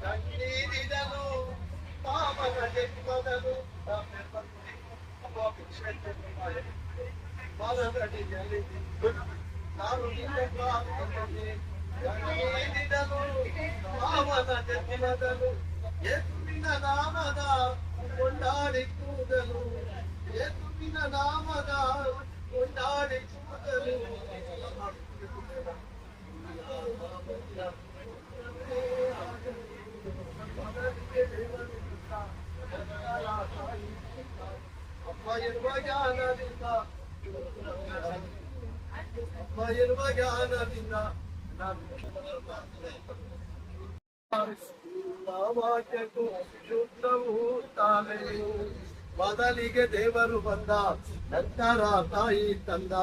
ಕಣ್ಣೀರಿದನು ಪಾವನ ಜನ್ಮದನು ಬಾಲಗಡಿಯಲ್ಲಿ ನಾನು ನಿನ್ನ ಪ್ರಾರ್ಥನೆ ಕಣ್ಣೀರಿದನು ಪಾವನ ಜನ್ಮದನು ಯೇಸುವಿನ ನಾಮದ ಕೊಂಡಾಡಿ ಕೂದಲು ಯೇಸುವಿನ ನಾಮದ ಕೊಂಡಾಡಿ ಕೂದಲು ಅಪ್ಪ ಎನ್ನುವ ಜ್ಞಾನದಿಂದ ಅಪ್ಪ ಎನ್ನುವ ಜ್ಞಾನದಿಂದ ವಾಕ್ಯಕ್ಕೂ ಶುದ್ಧವೂ ತಾಳೆಯು ಮೊದಲಿಗೆ ದೇವರು ಬಂದ ನಂತರ ತಾಯಿ ತಂದ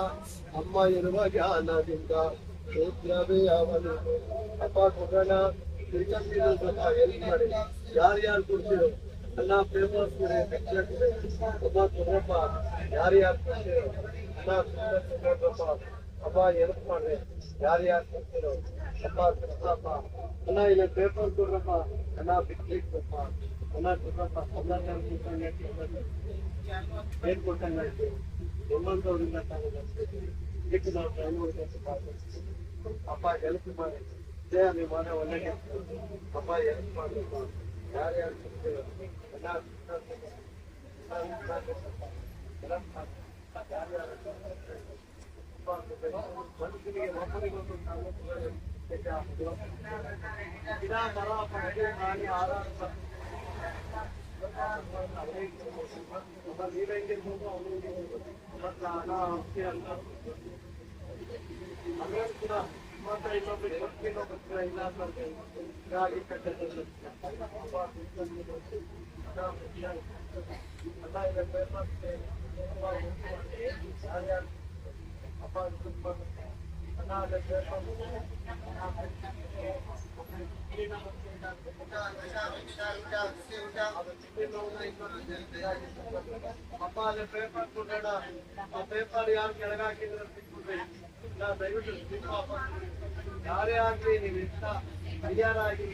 ಅಮ್ಮ ಎನ್ನುವ ಜ್ಞಾನದಿಂದ ಶೂದ್ರವೇ ಅವನು ಅಪ್ಪ ಕೊಡೋಣ ಯಾರ್ಯಾರು ಕೊಡ್ತಿರೋ ಅನ್ನ ಫೇಮಸ್ ಅಮ್ಮ ಕೊಡ್ರಪ್ಪ ಯಾರ್ಯಾರು ಕೊಡ್ತಿರೋ ಅನ್ನ ಅಪ್ಪ ಎಲ್ಪ್ ಮಾಡ್ರಿ ಯಾರ್ಯಾರು ಕೊಡ್ತಿರೋ ಅಪ್ಪ ಕೃಷ್ಣಪ್ಪ ಅನ್ನ ಇಲ್ಲ ಪೇಪರ್ ಕೊಡ್ರಪ್ಪ ಅನ್ನ ಬಿಡ್ಲಿಕ್ಕಪ್ಪ ಅನ್ನ ಕೊಡ್ರಪ್ಪ ಏನ್ ಕೊಟ್ಟಂಗಾಯ್ತು ನಿಮ್ಮಂತವ್ರಿಂದ ಇದಕ್ಕೆ ನಾವು ಟ್ರೈ ಮಾಡ್ಬೇಕು ಅಪ್ಪ ಹೆಲ್ಪ್ ಮಾಡಿ ನೀವು ಮನೆ ಒಳ್ಳೆ ಅಪ್ಪ ಹೆಲ್ಪ್ ಮಾಡಪ್ಪ ಯಾರ್ಯಾರು ಮನುಷ್ಯನಿಗೆ ಒಬ್ಬರಿಗೊಂದು ದಿನ ಮರ ಪಂಚೆ ಮಾಡಿ ಆರಾಮ ನೀರಂಗೆ ಅವರಿಗೆ ಮತ್ತೆ ಹಣ ಆಸ್ತಿ ಅಲ್ಲ ಅದೇ ಕೂಡ ಮಾತ್ರ ಇನ್ನೊಬ್ಬರಿಗೆ ಗೊತ್ತಿಲ್ಲ ಇಲ್ಲ ಗಾಡಿ ಕಟ್ಟಡ ಅಪ್ಪ ಅಲ್ಲಿ ಪೇಪರ್ ಕೊಡೋಣ ಆ ಪೇಪರ್ ಯಾರು ಕೆಳಗಾಕಿದ್ರೆ ಸಿಕ್ಬಿಡ್ರಿ ದಯವಿಟ್ಟು ಯಾರೇ ಆಗ್ಲಿ ನೀವು ಇಷ್ಟ ತಯಾರಾಗಿ